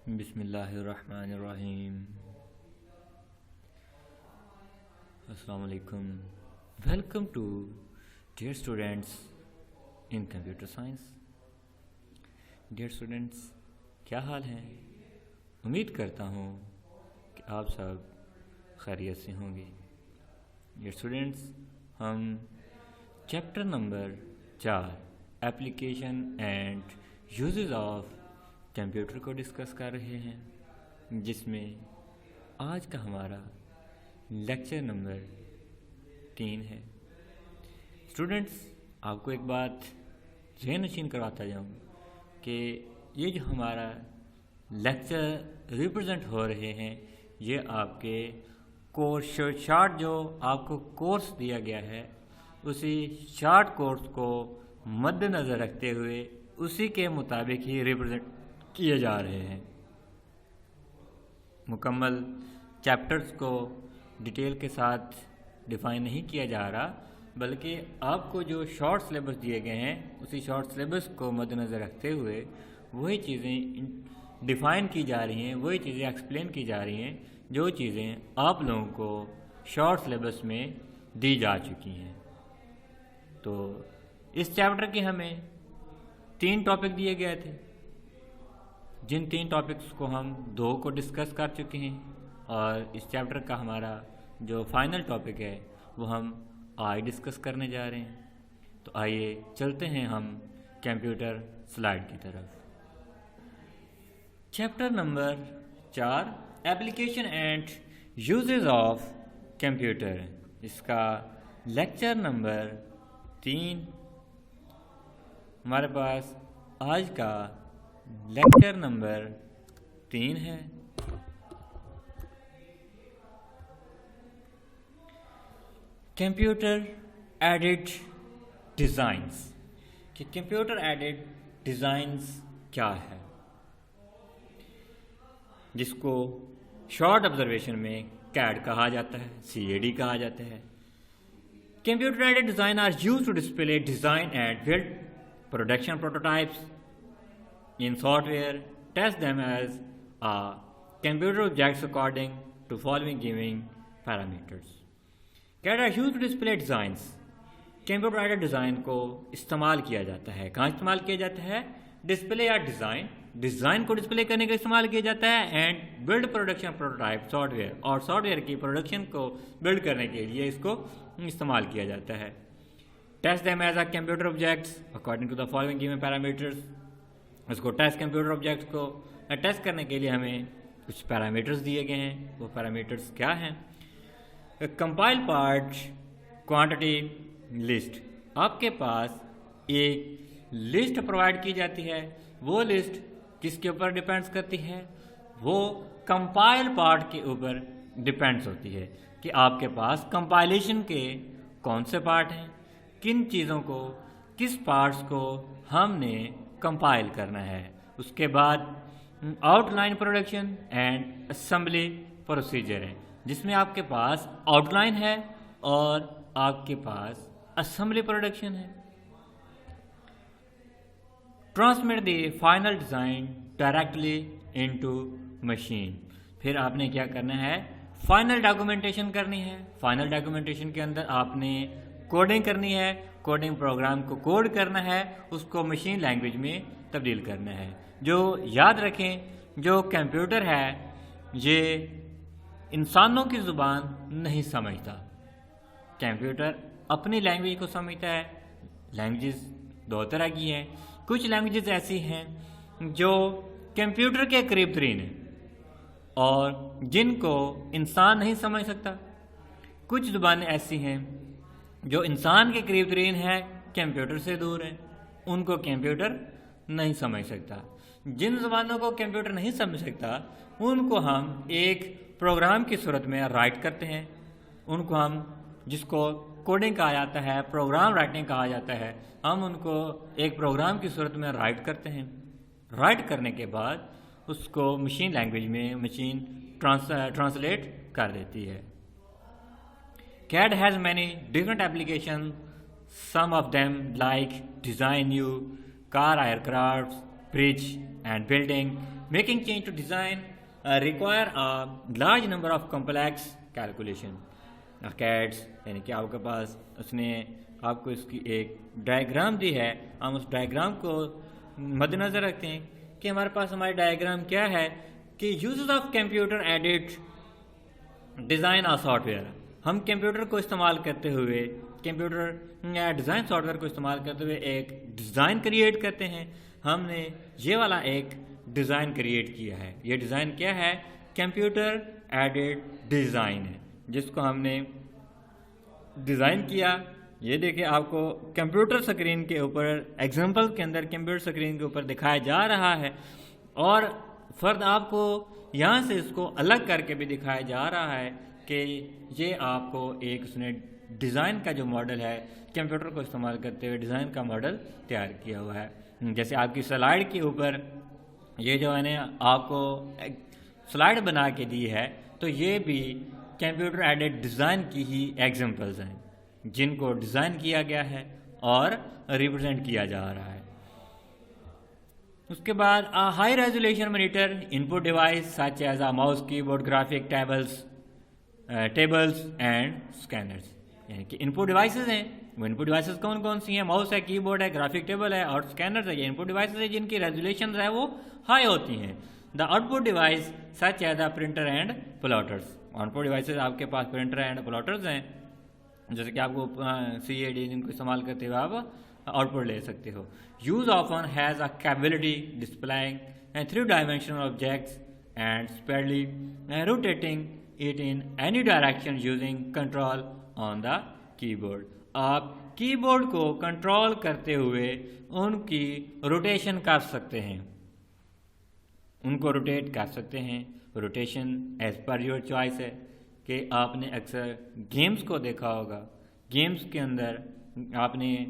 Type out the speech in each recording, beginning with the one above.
بسم اللہ الرحمن الرحیم. السلام علیکم. Welcome to dear students in computer science. Dear students, کیا حال ہیں؟ امید کرتا ہوں کہ آپ سب خیریت سے ہوں گے. ڈیئر اسٹوڈینٹس، ہم chapter number 4 application and uses of computer کو ڈسکس کر رہے ہیں، جس میں آج کا ہمارا لیکچر نمبر 3 ہے. اسٹوڈنٹس، آپ کو ایک بات ذہن نشین کرواتا جاؤں کہ یہ جو ہمارا لیکچر ریپرزینٹ ہو رہے ہیں، یہ آپ کے کورس شارٹ جو آپ کو کورس دیا گیا ہے، اسی شارٹ کورس کو مد نظر رکھتے ہوئے اسی کے مطابق ہی ریپرزینٹ کیے جا رہے ہیں. مکمل چیپٹرز کو ڈیٹیل کے ساتھ ڈیفائن نہیں کیا جا رہا، بلکہ آپ کو جو شارٹ سلیبس دیے گئے ہیں اسی شارٹ سلیبس کو مد نظر رکھتے ہوئے وہی چیزیں ڈیفائن کی جا رہی ہیں، وہی چیزیں ایکسپلین کی جا رہی ہیں جو چیزیں آپ لوگوں کو شارٹ سلیبس میں دی جا چکی ہیں. تو اس چیپٹر کے ہمیں 3 ٹاپک دیے گئے تھے، جن 3 ٹاپکس کو ہم 2 کو ڈسکس کر چکے ہیں، اور اس چیپٹر کا ہمارا جو فائنل ٹاپک ہے وہ ہم آج ڈسکس کرنے جا رہے ہیں. تو آئیے چلتے ہیں ہم کمپیوٹر سلائیڈ کی طرف. Chapter number 4 application and uses of computer, اس کا لیکچر نمبر 3 ہمارے پاس آج کا لیکچر نمبر 3 ہے. Computer added designs. کہ کمپیوٹر ایڈڈ ڈیزائنز کیا ہے، جس کو شارٹ آبزرویشن میں CAD کہا جاتا ہے، CAD کہا جاتا ہے. Computer aided design are use to display design and build production prototypes in software, test them as a computer objects according to following giving parameters. CAD are used to display designs. Computer aided design کو استعمال کیا جاتا ہے. کہاں استعمال کیا جاتا ہے؟ ڈسپلے یا ڈیزائن کو ڈسپلے کرنے کا استعمال کیا جاتا ہے، and build production prototype software, اور سافٹ ویئر کی پروڈکشن کو بلڈ کرنے کے لیے اس کو استعمال کیا جاتا ہے. Test them as a computer objects according to the following given parameters. اس کو ٹیسٹ کمپیوٹر آبجیکٹس کو ٹیسٹ کرنے کے لیے ہمیں کچھ پیرامیٹرز دیے گئے ہیں. وہ پیرامیٹرز کیا ہیں؟ Compile part quantity list. آپ کے پاس ایک لسٹ پرووائڈ کی جاتی ہے. وہ لسٹ کس کے اوپر ڈیپینڈس کرتی ہے؟ وہ کمپائل پارٹ کے اوپر ڈیپینڈس ہوتی ہے کہ آپ کے پاس کمپائلیشن کے کون سے پارٹ ہیں، کن چیزوں کو، کس پارٹس کو ہم نے کمپائل کرنا ہے. اس کے بعد out line production and assembly procedure ہے، جس میں آپ کے پاس آؤٹ لائن ہے اور آپ کے پاس اسمبلی پروڈکشن ہے. Transmit the final design directly into machine. پھر آپ نے کیا کرنا ہے؟ فائنل ڈاکومنٹیشن کرنی ہے. فائنل ڈاکومنٹیشن کے اندر آپ نے کوڈنگ کرنی ہے. کوڈنگ پروگرام کو کوڈ کرنا ہے، اس کو مشین لینگویج میں تبدیل کرنا ہے. جو یاد رکھیں، جو کمپیوٹر ہے یہ انسانوں کی زبان نہیں سمجھتا. کمپیوٹر اپنی لینگویج کو سمجھتا ہے. لینگویجز 2 طرح کی ہیں. کچھ لینگویجز ایسی ہیں جو کمپیوٹر کے قریب ترین ہیں اور جن کو انسان نہیں سمجھ سکتا. کچھ زبانیں ایسی ہیں جو انسان کے قریب ترین ہے، کمپیوٹر سے دور ہیں، ان کو کمپیوٹر نہیں سمجھ سکتا. جن زبانوں کو کمپیوٹر نہیں سمجھ سکتا ان کو ہم ایک پروگرام کی صورت میں رائٹ کرتے ہیں. ان کو ہم، جس کو کوڈنگ کہا جاتا ہے، پروگرام رائٹنگ کہا جاتا ہے، ہم ان کو ایک پروگرام کی صورت میں رائٹ کرتے ہیں. رائٹ کرنے کے بعد اس کو مشین لینگویج میں مشین ٹرانسلیٹ کر دیتی ہے. CAD has many different applications. Some of them like design new car, aircrafts, bridge and building. Making change to design require a large number of complex calculation. CADs یعنی کہ آپ کے پاس اس نے آپ کو اس کی ایک ڈائیگرام دی ہے. ہم اس ڈائیگرام کو مد نظر رکھتے ہیں کہ ہمارے پاس ہماری ڈائیگرام کیا ہے کہ uses of computer edit design اور سافٹ ویئر. ہم کمپیوٹر کو استعمال کرتے ہوئے کمپیوٹر یا ڈیزائن سافٹ ویئر کو استعمال کرتے ہوئے ایک ڈیزائن کریٹ کرتے ہیں. ہم نے یہ والا ایک ڈیزائن کریٹ کیا ہے. یہ ڈیزائن کیا ہے؟ کمپیوٹر ایڈڈ ڈیزائن ہے جس کو ہم نے ڈیزائن کیا. یہ دیکھیں آپ کو کمپیوٹر سکرین کے اوپر ایگزامپل کے اندر کمپیوٹر سکرین کے اوپر دکھایا جا رہا ہے اور فرد آپ کو یہاں سے اس کو الگ کر کے بھی دکھایا جا رہا ہے کہ یہ آپ کو ایک اس نے ڈیزائن کا جو ماڈل ہے کمپیوٹر کو استعمال کرتے ہوئے ڈیزائن کا ماڈل تیار کیا ہوا ہے. جیسے آپ کی سلائڈ کے اوپر یہ جو ہے نا آپ کو سلائڈ بنا کے دی ہے تو یہ بھی کمپیوٹر ایڈڈ ڈیزائن کی ہی ایگزامپلز ہیں جن کو ڈیزائن کیا گیا ہے اور ریپرزینٹ کیا جا رہا ہے. اس کے بعد ہائی ریزولیشن مانیٹر ان پٹ ڈیوائس سچ ایز ماؤس کی board graphic tables and scanners. یعنی کہ ان پٹ ڈیوائسز ہیں. وہ ان پٹ ڈیوائسز کون کون سی ہیں؟ ماؤس ہے، کی بورڈ ہے، گرافک ٹیبل ہے اور اسکینرز ہے. یہ ان پٹ ڈیوائسز ہیں جن کی ریزولیشنز ہے وہ ہائی ہوتی ہیں. The output device such as printer and plotters. Output devices آپ کے پاس پرنٹر اینڈ پلاٹرز ہیں جیسے کہ آپ کو CAD جن کو استعمال کرتے ہوئے آپ آؤٹ پٹ لے سکتے ہو. یوز often has a capability displaying 3 dimensional objects and speedily rotating it in any direction using control on the keyboard. آپ کی بورڈ کو کنٹرول کرتے ہوئے ان کی روٹیشن کر سکتے ہیں، ان کو روٹیٹ کر سکتے ہیں. Rotation as per your choice ہے کہ آپ نے اکثر گیمز کو دیکھا ہوگا. گیمز کے اندر آپ نے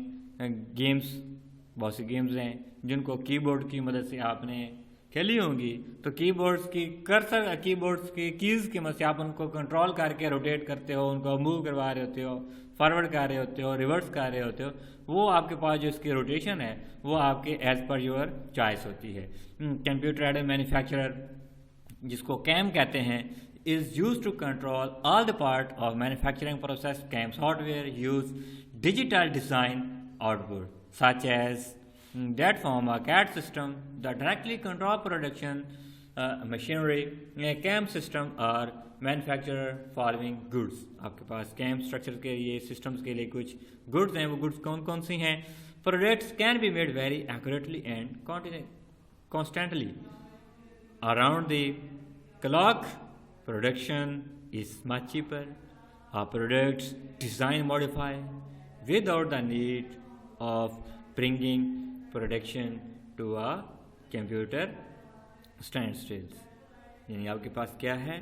بہت سی گیمز ہیں جن کو کی بورڈ کی مدد سے آپ نے کھیلی ہوں گی. تو کی بورڈز کی کی بورڈز کی کیز کی مدد سے آپ ان کو کنٹرول کر کے روٹیٹ کرتے ہو، ان کو موو کروا رہے ہوتے ہو، فارورڈ کر رہے ہوتے ہو، ریورس کر رہے ہوتے ہو. وہ آپ کے پاس جو اس کی روٹیشن ہے وہ آپ کے ایز پر یور چوائس ہوتی ہے. کمپیوٹر ایڈڈ مینوفیکچرر جس کو CAM کہتے ہیں is used to control all the part of manufacturing process. CAM software use digital design output such as that form a CAD system that directly control production machinery. CAM system are manufacturer following goods. آپ کے پاس CAM structure کے لیے systems کے لیے کچھ goods ہیں. وہ goods کون کون سی ہیں؟ Products can be made very accurately and constantly around the clock. Production is much cheaper. Our products design modify without the need of bringing production to a computer standstill. یعنی آپ کے پاس کیا ہے؟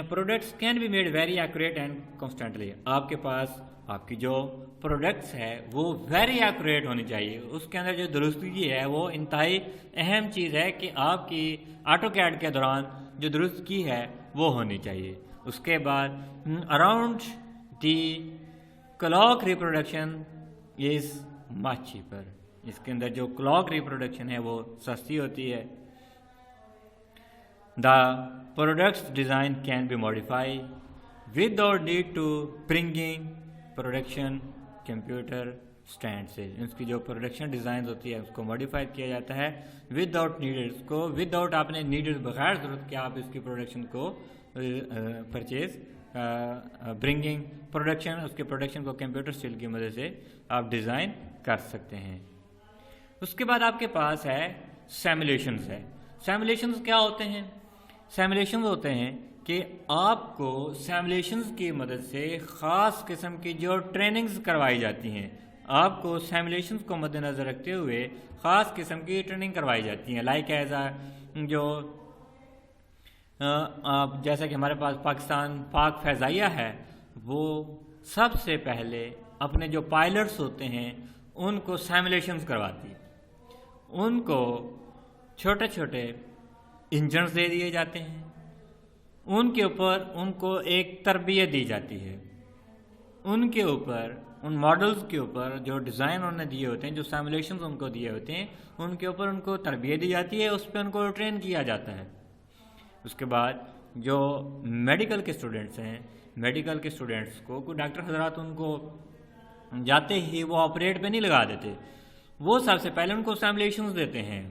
Products can be made very accurate and constantly. آپ کے پاس آپ کی جو پروڈکٹس ہے وہ ویری ایکوریٹ ہونی چاہیے. اس کے اندر جو درستگی ہے وہ انتہائی اہم چیز ہے کہ آپ کی آٹو کیڈ کے دوران جو درستگی ہے وہ ہونی چاہیے. اس کے بعد around the clock reproduction is much cheaper. اس کے اندر جو کلاک ریپروڈکشن ہے وہ سستی ہوتی ہے. The products design can be modify without need to bringing production computer stand سے. اس کی جو پروڈکشن ڈیزائنز ہوتی ہے اس کو ماڈیفائی کیا جاتا ہے وداؤٹ نیڈڈ. اس کو وداؤٹ آپ نے نیڈڈ بغیر ضرورت کہ آپ اس کی پروڈکشن کو پرچیز برنگنگ پروڈکشن اس کے پروڈکشن کو کمپیوٹر اسٹیل کی مدد سے آپ ڈیزائن کر سکتے ہیں. اس کے بعد آپ کے پاس ہے سیمولیشنز ہے. سیمولیشنز کیا ہوتے ہیں؟ سیمولیشنز ہوتے ہیں کہ آپ کو سیمولیشنز کی مدد سے خاص قسم کی جو ٹریننگز کروائی جاتی ہیں آپ کو سیمولیشنز کو مد نظر رکھتے ہوئے خاص قسم کی ٹریننگ کروائی جاتی ہیں. لائک ایز جو جیسا کہ ہمارے پاس پاک فضائیہ ہے وہ سب سے پہلے اپنے جو پائلٹس ہوتے ہیں ان کو سیمولیشنز کرواتی. ان کو چھوٹے چھوٹے انجنز دے دیے جاتے ہیں. ان کے اوپر ان کو ایک تربیت دی جاتی ہے. ان کے اوپر ان ماڈلز کے اوپر جو ڈیزائن انہوں نے دیے ہوتے ہیں, جو سیمولیشنز ان کو دیے ہوتے ہیں, ان کے اوپر ان کو تربیت دی جاتی ہے, اس پہ ان کو ٹرین کیا جاتا ہے. اس کے بعد جو میڈیکل کے اسٹوڈنٹس ہیں, میڈیکل کے اسٹوڈنٹس کو کوئی ڈاکٹر حضرات ان کو جاتے ہی وہ آپریٹ پہ نہیں لگا دیتے, وہ سب سے پہلے ان کو سیمولیشنز دیتے ہیں.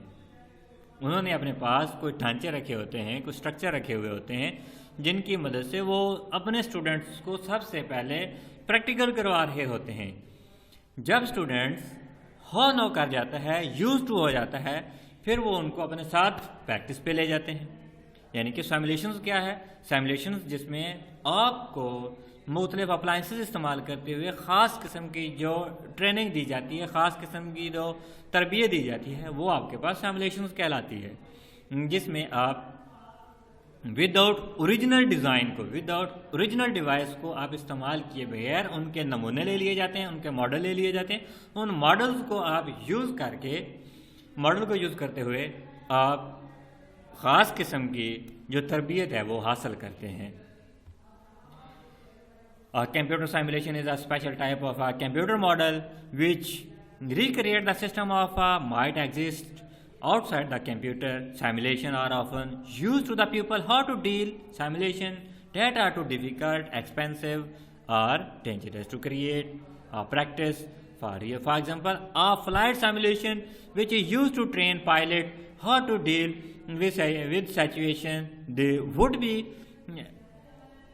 انہوں نے اپنے پاس کوئی ڈھانچے رکھے ہوتے ہیں, کوئی اسٹرکچر رکھے ہوئے ہوتے ہیں, جن کی مدد سے وہ اپنے اسٹوڈنٹس کو سب سے پہلے پریکٹیکل کروا رہے ہوتے ہیں. جب اسٹوڈنٹس ہو نو کر جاتا ہے, یوز ٹو ہو جاتا ہے, پھر وہ ان کو اپنے ساتھ پریکٹس پہ لے جاتے ہیں. یعنی کہ سیمولیشنز کیا ہے؟ سیمولیشنز جس میں آپ کو مختلف اپلائنسز استعمال کرتے ہوئے خاص قسم کی جو ٹریننگ دی جاتی ہے, خاص قسم کی جو تربیت دی جاتی ہے, وہ آپ کے پاس سیمولیشنز کہلاتی ہے, جس میں آپ ود آؤٹ اوریجنل ڈیزائن کو, ود آؤٹ اوریجنل ڈیوائس کو آپ استعمال کیے بغیر ان کے نمونے لے لیے جاتے ہیں, ان کے ماڈل لے لیے جاتے ہیں. ان ماڈلز کو آپ یوز کر کے, ماڈل کو یوز کرتے ہوئے آپ خاص قسم کی جو تربیت ہے وہ حاصل کرتے ہیں. Computer simulation is a special type of a computer model which recreate the system of might exist outside the computer. Simulation are often used to the people how to deal simulation that are too difficult, expensive or dangerous to create practice. For example, a flight simulation which is used to train pilot how to deal with situation they would be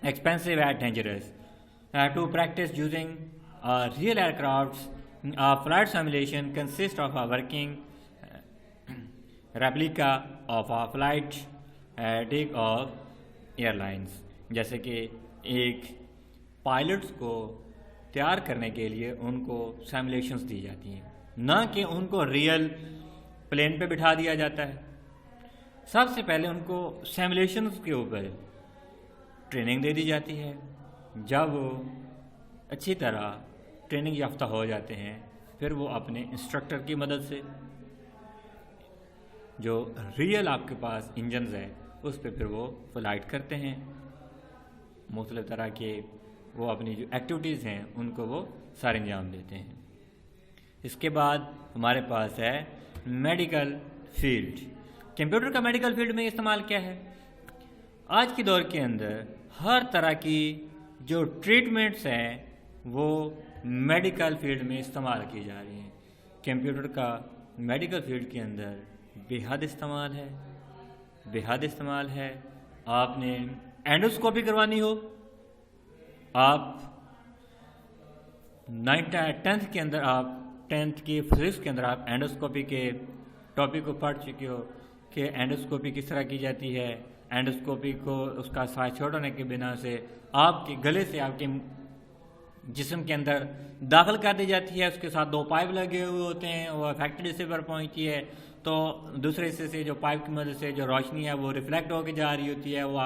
expensive and dangerous. To practice using real aircrafts, a flight simulation consists of a working replica of a flight deck of airlines. جیسے کہ ایک pilots کو تیار کرنے کے لیے ان کو simulations دی جاتی ہیں, نہ کہ ان کو ریئل پلین پہ بٹھا دیا جاتا ہے. سب سے پہلے ان کو سیمولیشنز کے اوپر ٹریننگ دے دی جاتی ہے. جب وہ اچھی طرح ٹریننگ یافتہ ہو جاتے ہیں, پھر وہ اپنے انسٹرکٹر کی مدد سے جو ریئل آپ کے پاس انجنز ہے اس پہ پھر وہ فلائٹ کرتے ہیں. مختلف طرح کے وہ اپنی جو ایکٹیویٹیز ہیں ان کو وہ سارے انجام دیتے ہیں. اس کے بعد ہمارے پاس ہے میڈیکل فیلڈ. کمپیوٹر کا میڈیکل فیلڈ میں استعمال کیا ہے؟ آج کے دور کے اندر ہر طرح کی جو ٹریٹمنٹس ہیں وہ میڈیکل فیلڈ میں استعمال کی جا رہی ہیں. کمپیوٹر کا میڈیکل فیلڈ کے اندر بے حد استعمال ہے, بے حد استعمال ہے. آپ نے اینڈوسکوپی کروانی ہو, آپ 10th کے اندر, آپ 10th کی فزکس کے اندر آپ اینڈوسکوپی کے ٹاپک کو پڑھ چکے ہو کہ اینڈوسکوپی کس طرح کی جاتی ہے. اینڈوسکوپی کو اس کا سائز چھوڑنے کی بنا سے آپ کے گلے سے آپ کے جسم کے اندر داخل کر دی جاتی ہے. اس کے ساتھ 2 پائپ لگے ہوئے ہوتے ہیں, وہ افیکٹڈ حصے پر پہنچتی ہے تو دوسرے حصے سے جو پائپ کی مدد سے جو روشنی ہے وہ ریفلیکٹ ہو کے جا رہی ہوتی ہے. وہ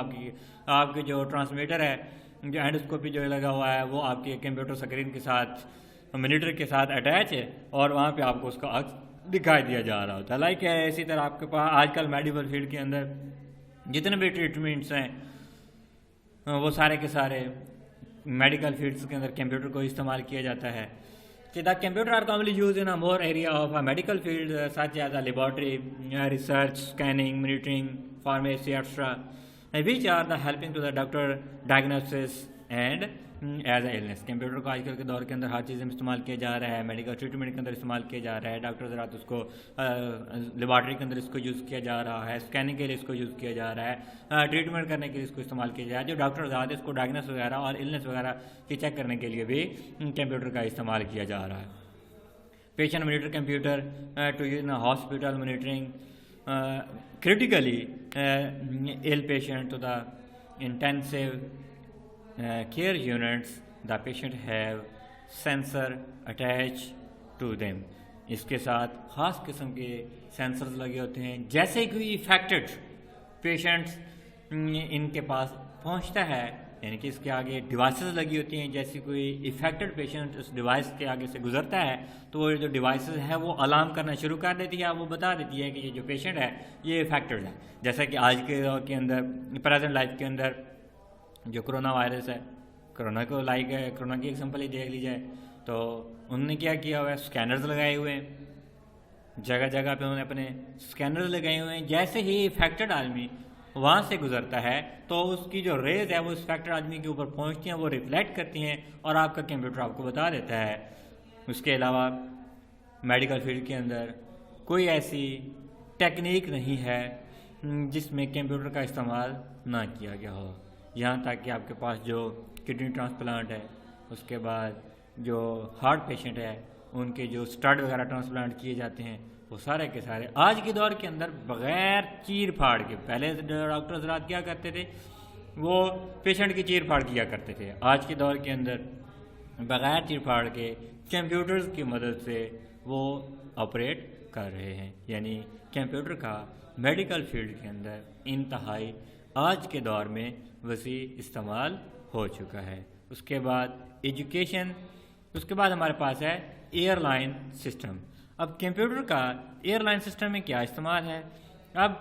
آپ کے جو ٹرانسمیٹر ہے, جو اینڈوسکوپی جو لگا ہوا ہے, وہ آپ کے کمپیوٹر اسکرین کے ساتھ, مانیٹر کے ساتھ اٹیچ ہے, اور وہاں پہ آپ کو اس کا عکس دکھائی دیا جا رہا ہوتا ہے. لائک ہے اسی طرح آپ کے پاس آج کل میڈیکل فیلڈ کے اندر جتنے بھی ٹریٹمنٹس ہیں وہ سارے کے سارے میڈیکل فیلڈس کے اندر کمپیوٹر کو استعمال کیا جاتا ہے. کہ the computer are commonly use in more area of medical field such as laboratory, research, scanning, monitoring, pharmacy etcetera, which are the helping to the doctor diagnosis and as a illness. Computer کو آج کل کے دور کے اندر ہر چیز میں استعمال کیا جا رہا ہے. میڈیکل ٹریٹمنٹ کے اندر استعمال کیا جا رہا ہے. ڈاکٹر حضرات اس کو لیبارٹری کے اندر اس کو یوز کیا جا رہا ہے. اسکیننگ کے لیے اس کو یوز کیا جا رہا ہے. ٹریٹمنٹ کرنے کے لیے اس کو استعمال کیا جا رہا ہے. جو ڈاکٹر حضرات اس کو ڈائگنوس وغیرہ اور ایلنس وغیرہ کی چیک کرنے کے لیے بھی کمپیوٹر کا استعمال کیا جا رہا ہے. Patient monitor computer to use in hospital monitoring critically ill patient to the intensive care units. The patient have sensor attached to them. اس کے ساتھ خاص قسم کے سینسرز لگے ہوتے ہیں. جیسے کوئی افیکٹڈ پیشنٹس ان کے پاس پہنچتا ہے, یعنی کہ اس کے آگے ڈیوائسز لگی ہوتی ہیں. جیسے کوئی افیکٹڈ پیشنٹ اس ڈیوائس کے آگے سے گزرتا ہے تو وہ جو ڈیوائسز ہے وہ الارم کرنا شروع کر دیتی ہے. وہ بتا دیتی ہے کہ یہ جو پیشنٹ ہے یہ افیکٹڈ ہے. جیسا کہ آج کے دور کے اندر, پریزنٹ لائف کے اندر جو کرونا وائرس ہے, کرونا کو کرونا کی ایگزامپل ہی دیکھ لی جائے تو انہوں نے کیا کیا ہوا ہے، اسکینرز لگائے ہوئے ہیں، جگہ جگہ پہ انہوں نے اپنے اسکینرز لگائے ہوئے ہیں. جیسے ہی افیکٹڈ آدمی وہاں سے گزرتا ہے تو اس کی جو ریز ہے وہ اس افیکٹڈ آدمی کے اوپر پہنچتی ہیں، وہ ریفلیکٹ کرتی ہیں اور آپ کا کمپیوٹر آپ کو بتا دیتا ہے. اس کے علاوہ میڈیکل فیلڈ کے اندر کوئی ایسی ٹیکنیک نہیں ہے جس میں کمپیوٹر کا استعمال نہ کیا گیا ہو. یہاں تک کہ آپ کے پاس جو کڈنی ٹرانسپلانٹ ہے، اس کے بعد جو ہارٹ پیشنٹ ہے ان کے جو اسٹڈ وغیرہ ٹرانسپلانٹ کیے جاتے ہیں، وہ سارے کے سارے آج کے دور کے اندر بغیر چیر پھاڑ کے، پہلے ڈاکٹر حضرات کیا کرتے تھے، وہ پیشنٹ کی چیر پھاڑ کیا کرتے تھے. آج کے دور کے اندر بغیر چیر پھاڑ کے کمپیوٹرز کی مدد سے وہ آپریٹ کر رہے ہیں. یعنی کمپیوٹر کا میڈیکل فیلڈ کے اندر انتہائی آج کے دور میں وسیع استعمال ہو چکا ہے. اس کے بعد ایجوکیشن، اس کے بعد ہمارے پاس ہے ایئر لائن سسٹم. اب کمپیوٹر کا ایئر لائن سسٹم میں کیا استعمال ہے؟ اب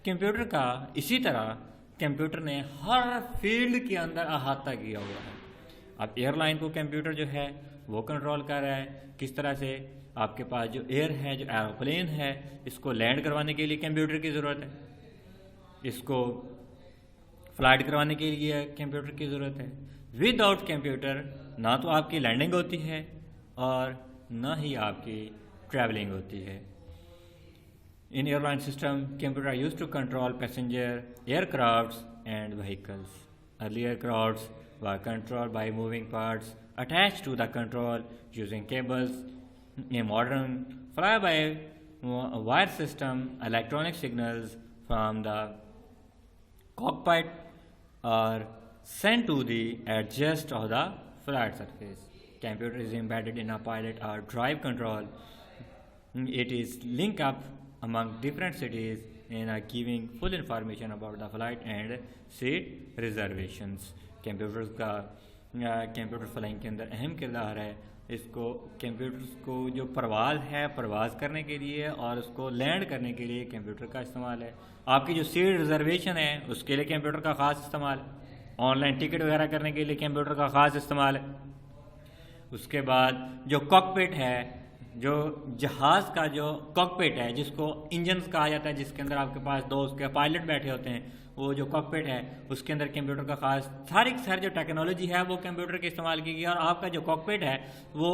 کمپیوٹر کا اسی طرح کمپیوٹر نے ہر فیلڈ کے اندر احاطہ کیا ہوا ہے. اب ایئر لائن کو کمپیوٹر جو ہے وہ کنٹرول کر رہا ہے. کس طرح سے؟ آپ کے پاس جو ایئر ہے، جو ایروپلین ہے، اس کو لینڈ کروانے کے لیے کمپیوٹر کی ضرورت ہے، اس کو فلائٹ کروانے کے لیے کمپیوٹر کی ضرورت ہے. ود آؤٹ کمپیوٹر نہ تو آپ کی لینڈنگ ہوتی ہے اور نہ ہی آپ کی ٹریولنگ ہوتی ہے. In airline system computer use to control passenger aircrafts and vehicles. Early aircrafts were controlled by moving parts attached to the control using cables. A modern fly-by-wire system, electronic signals from the cockpit are sent to the edges of the flight surface. Computer is embedded in a pilot or drive control. It is linked up among different cities and are giving full information about the flight and seat reservations. Computers کا computer flying کے اندر اہم کردار ہے. اس کو computers کو جو پرواز ہے، پرواز کرنے کے لیے اور اس کو لینڈ کرنے کے لیے کمپیوٹر کا استعمال ہے. آپ کی جو سیٹ ریزرویشن ہے اس کے لیے کمپیوٹر کا خاص استعمال ہے. آن لائن ٹکٹ وغیرہ کرنے کے لیے کمپیوٹر کا خاص استعمال ہے. اس کے بعد جو کاکپٹ ہے، جو جہاز کا جو کاکپٹ ہے، جس کو انجنز کہا جاتا ہے، جس کے اندر آپ کے پاس دو اس کے پائلٹ بیٹھے ہوتے ہیں، وہ جو کاکپٹ ہے اس کے اندر کمپیوٹر کا خاص ساری جو ٹیکنالوجی ہے وہ کمپیوٹر کے استعمال کی گئی. اور آپ کا جو کاکپٹ ہے وہ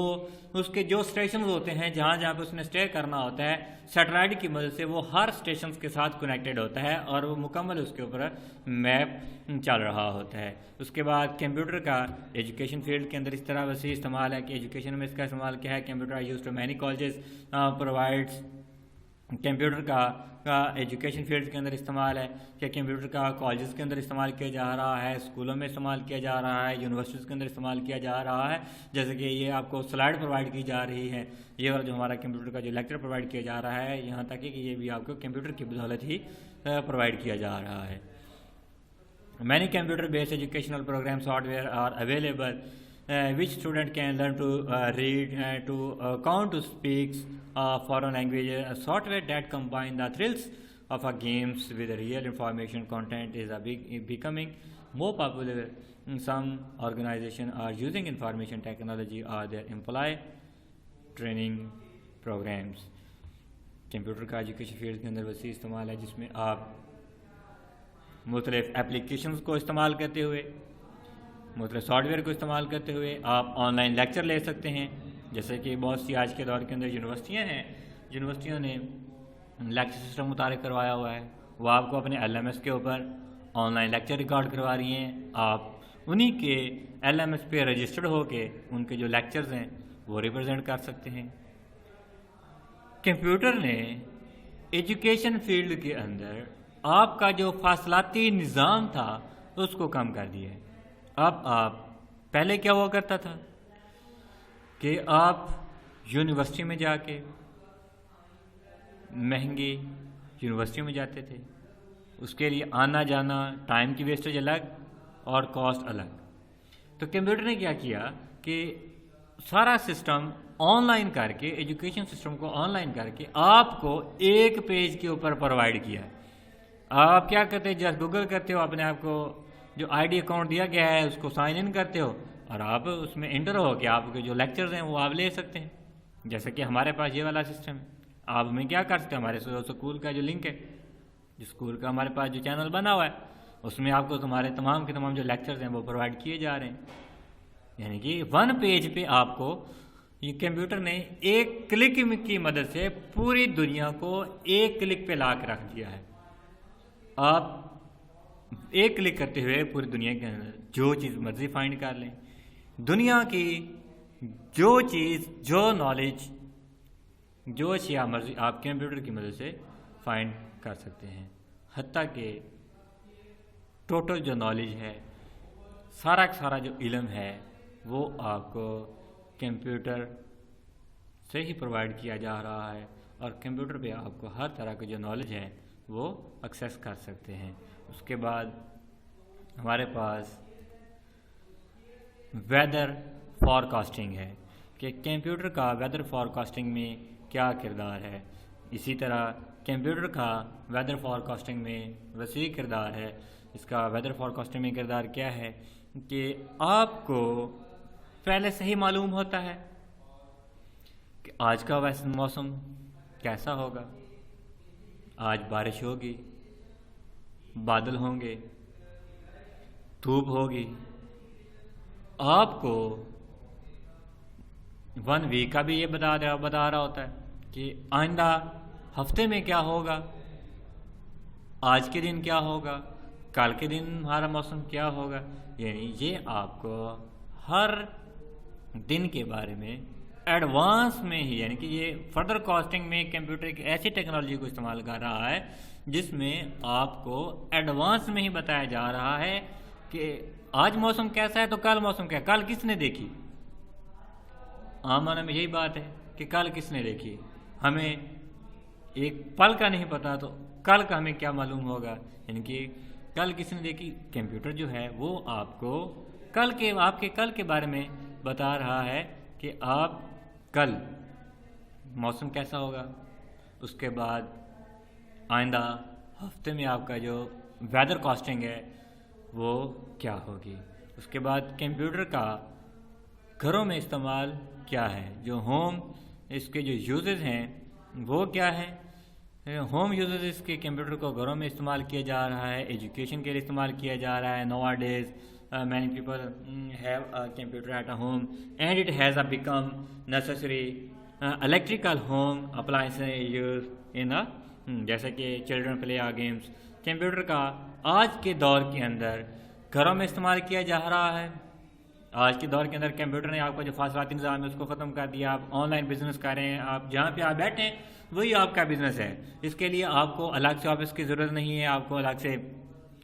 اس کے جو اسٹیشنز ہوتے ہیں جہاں جہاں پہ اس نے اسٹے کرنا ہوتا ہے، سیٹلائٹ کی مدد سے وہ ہر اسٹیشنز کے ساتھ کنیکٹڈ ہوتا ہے اور وہ مکمل اس کے اوپر میپ چل رہا ہوتا ہے. اس کے بعد کمپیوٹر کا ایجوکیشن فیلڈ کے اندر اس طرح وسیع استعمال ہے کہ ایجوکیشن میں اس کا استعمال کیا ہے. Computer use to many colleges provides. Computer کا ایجوکیشن فیلڈ کے اندر استعمال ہے کہ کمپیوٹر کا کالجز کے اندر استعمال کیا جا رہا ہے، اسکولوں میں استعمال کیا جا رہا ہے، یونیورسٹیز کے اندر استعمال کیا جا رہا ہے. جیسے کہ یہ آپ کو سلائڈ پرووائڈ کی جا رہی ہے، یہ والا جو ہمارا کمپیوٹر کا جو لیکچر پرووائڈ کیا جا رہا ہے، یہاں تک کہ یہ بھی آپ کو کمپیوٹر کی بدولت ہی پرووائڈ کیا جا رہا ہے. Many computer-based educational program software are available which student can learn to read, to count, to speak foreign languages. A software that combine the thrills of a games with real information content is becoming more popular. Some organizations are using information technology or their employee training programs. Computer کا education field کے اندر وسیع استعمال ہے، جس میں آپ مختلف applications کو استعمال کرتے ہوئے، مختلف سافٹ ویئر کو استعمال کرتے ہوئے آپ آن لائن لیکچر لے سکتے ہیں. جیسے کہ بہت سی آج کے دور کے اندر یونیورسٹیاں ہیں، یونیورسٹیوں نے لیکچر سسٹم متعارف کروایا ہوا ہے. وہ آپ کو اپنے LMS کے اوپر آن لائن لیکچر ریکارڈ کروا رہی ہیں. آپ انہی کے LMS پہ رجسٹرڈ ہو کے ان کے جو لیکچرز ہیں وہ ریپرزینٹ کر سکتے ہیں. کمپیوٹر نے ایجوکیشن فیلڈ کے اندر آپ کا جو فاصلاتی نظام تھا اس کو کم کر دیا ہے. اب آپ پہلے کیا ہوا کرتا تھا کہ آپ یونیورسٹی میں جا کے مہنگی یونیورسٹی میں جاتے تھے، اس کے لیے آنا جانا، ٹائم کی ویسٹیج الگ اور کاسٹ الگ. تو کمپیوٹر نے کیا کیا کہ سارا سسٹم آن لائن کر کے، ایجوکیشن سسٹم کو آن لائن کر کے آپ کو ایک پیج کے اوپر پرووائڈ کیا. آپ کیا کرتے ہیں؟ جسٹ گوگل کرتے ہو، اپنے آپ کو جو ID اکاؤنٹ دیا گیا ہے اس کو سائن ان کرتے ہو، اور آپ اس میں انٹر ہو کے آپ کے جو لیکچرز ہیں وہ آپ لے سکتے ہیں. جیسے کہ ہمارے پاس یہ والا سسٹم ہے. آپ ہمیں کیا کر سکتے ہیں، ہمارے اسکول کا جو لنک ہے، جو اسکول کا ہمارے پاس جو چینل بنا ہوا ہے، اس میں آپ کو تمہارے تمام کے تمام جو لیکچرز ہیں وہ پرووائڈ کیے جا رہے ہیں. یعنی کہ 1 پیج پہ آپ کو یہ کمپیوٹر نے ایک کلک کی مدد سے پوری دنیا کو ایک کلک پہ لا کے رکھ دیا ہے. آپ ایک کلک کرتے ہوئے پوری دنیا کے اندر جو چیز مرضی فائنڈ کر لیں. دنیا کی جو چیز، جو نالج، جو اشیاء مرضی آپ کمپیوٹر کی مدد سے فائنڈ کر سکتے ہیں. حتیٰ کہ ٹوٹل جو نالج ہے، سارا کا سارا جو علم ہے، وہ آپ کو کمپیوٹر سے ہی پرووائڈ کیا جا رہا ہے. اور کمپیوٹر پہ آپ کو ہر طرح کی جو نالج ہے وہ ایکسیس کر سکتے ہیں. اس کے بعد ہمارے پاس ویدر فار کاسٹنگ ہے کہ کمپیوٹر کا ویدر فار کاسٹنگ میں کیا کردار ہے. اسی طرح کمپیوٹر کا ویدر فار کاسٹنگ میں وسیع کردار ہے. اس کا ویدر فار کاسٹنگ میں کردار کیا ہے کہ آپ کو پہلے سے ہی معلوم ہوتا ہے کہ آج کا ویسے موسم کیسا ہوگا. آج بارش ہوگی، بادل ہوں گے، دھوپ ہوگی. آپ کو 1 ویک کا بھی یہ بتا رہا ہوتا ہے کہ آئندہ ہفتے میں کیا ہوگا، آج کے دن کیا ہوگا، کل کے دن ہمارا موسم کیا ہوگا. یعنی یہ آپ کو ہر دن کے بارے میں ایڈوانس میں ہی، یعنی کہ یہ فردر کاسٹنگ میں کمپیوٹر ایک ایسی ٹیکنالوجی کو استعمال کر رہا ہے جس میں آپ کو ایڈوانس میں ہی بتایا جا رہا ہے کہ آج موسم کیسا ہے تو کل موسم کیا ہے. کل کس نے دیکھی؟ عام معنی میں یہی بات ہے کہ کل کس نے دیکھی. ہمیں ایک پل کا نہیں پتا تو کل کا ہمیں کیا معلوم ہوگا. یعنی کہ کل کس نے دیکھی. کمپیوٹر جو ہے وہ آپ کو آپ کے کل کے بارے میں بتا رہا ہے کہ آپ کل موسم کیسا ہوگا. اس کے بعد آئندہ ہفتے میں آپ کا جو ویدر کاسٹنگ ہے وہ کیا ہوگی. اس کے بعد کمپیوٹر کا گھروں میں استعمال کیا ہے، جو ہوم اس کے جو یوزز ہیں وہ کیا ہیں. ہوم یوزز اس کے کمپیوٹر کو گھروں میں استعمال کیا جا رہا ہے، ایجوکیشن کے لیے استعمال کیا جا رہا ہے. نو days many people have a computer at a home and it has become necessary electrical home appliances used in a جیسے کہ چلڈرن پلے گیمس. کمپیوٹر کا آج کے دور کے اندر گھروں میں استعمال کیا جا رہا ہے. آج کے دور کے اندر کمپیوٹر نے آپ کا جو فاصلاتی نظام ہے اس کو ختم کر دیا. آپ آن لائن بزنس کر رہے ہیں، آپ جہاں پہ آپ بیٹھیں وہی آپ کا بزنس ہے. اس کے لیے آپ کو الگ سے آفس کی ضرورت نہیں ہے، آپ کو الگ سے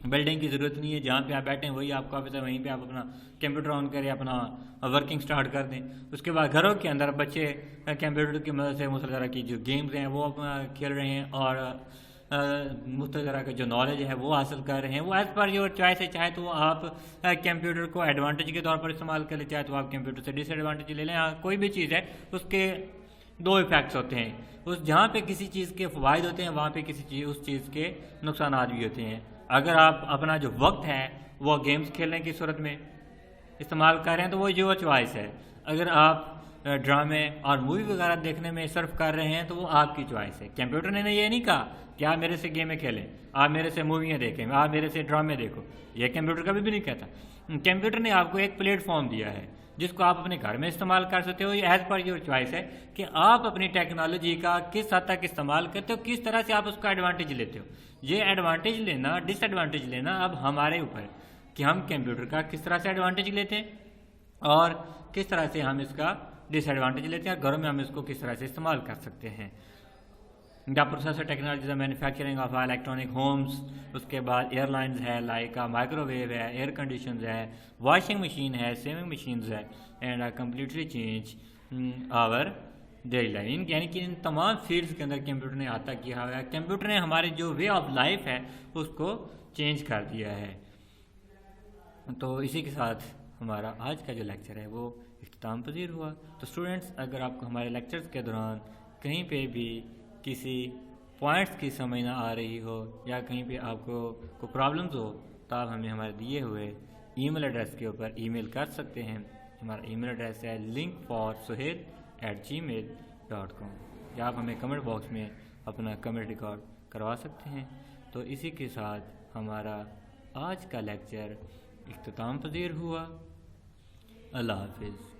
بلڈنگ کی ضرورت نہیں ہے. جہاں پہ آپ بیٹھیں وہی آپ کا آفس ہے، وہیں پہ آپ اپنا کمپیوٹر آن کریں، اپنا ورکنگ سٹارٹ کر دیں. اس کے بعد گھروں کے اندر بچے کمپیوٹر کی مدد سے مختلف طرح کی جو گیمز ہیں وہ کھیل رہے ہیں اور مختلف طرح کا جو نالج ہے وہ حاصل کر رہے ہیں. وہ ایز پر یور چوائس ہے. چاہے تو آپ کمپیوٹر کو ایڈوانٹیج کے طور پر استعمال کر لیں، چاہے تو آپ کمپیوٹر سے ڈس ایڈوانٹیج لے لیں. کوئی بھی چیز ہے اس کے 2 ایفیکٹس ہوتے ہیں. جہاں پہ کسی چیز کے فوائد ہوتے ہیں وہاں پہ اس چیز کے نقصانات بھی ہوتے ہیں. اگر آپ اپنا جو وقت ہے وہ گیمز کھیلنے کی صورت میں استعمال کر رہے ہیں تو وہ یور چوائس ہے. اگر آپ ڈرامے اور مووی وغیرہ دیکھنے میں صرف کر رہے ہیں تو وہ آپ کی چوائس ہے. کمپیوٹر نے یہ نہیں کہا کہ آپ میرے سے گیمیں کھیلیں، آپ میرے سے موویاں دیکھیں، آپ میرے سے ڈرامے دیکھو. یہ کمپیوٹر کبھی بھی نہیں کہتا. کمپیوٹر نے آپ کو ایک پلیٹ فارم دیا ہے جس کو آپ اپنے گھر میں استعمال کر سکتے ہو. یہ ایز پر یور چوائس ہے کہ آپ اپنی ٹیکنالوجی کا کس حد تک استعمال کرتے ہو، کس طرح سے آپ اس کا ایڈوانٹیج لیتے ہو. یہ ایڈوانٹیج لینا، ڈس ایڈوانٹیج لینا اب ہمارے اوپر ہے کہ ہم کمپیوٹر کا کس طرح سے ایڈوانٹیج لیتے ہیں اور کس طرح سے ہم اس کا ڈس ایڈوانٹیج لیتے ہیں، اور گھروں میں ہم اس کو کس طرح سے استعمال کر سکتے ہیں. The processor technologies manufacturing of electronic homes. اس کے بعد ایئر لائنز ہے، لائک مائکرو ویو ہے، ایئر کنڈیشنز ہے، واشنگ مشین ہے، سیونگ مشینز ہے. And completely change our daily life. یعنی کہ ان تمام فیلڈز کے اندر کمپیوٹر نے احاطہ کیا ہوا ہے. کمپیوٹر نے ہمارے جو وے آف لائف ہے اس کو چینج کر دیا ہے. تو اسی کے ساتھ ہمارا آج کا جو لیکچر ہے وہ اختتام پذیر ہوا. تو اسٹوڈنٹس، اگر آپ کو ہمارے لیکچرز کے دوران کہیں پہ بھی کسی پوائنٹس کی سمجھ نہ آ رہی ہو یا کہیں پہ آپ کو کوئی پرابلمز ہو تو آپ ہمیں ہمارے دیے ہوئے ای میل ایڈریس کے اوپر ای میل کر سکتے ہیں. ہمارا ای میل ایڈریس ہے linkforsuhail@gmail.com. یا آپ ہمیں کمنٹ باکس میں اپنا کمنٹ ریکارڈ کروا سکتے ہیں. تو اسی کے ساتھ ہمارا آج کا لیکچر اختتام پذیر ہوا. اللہ حافظ.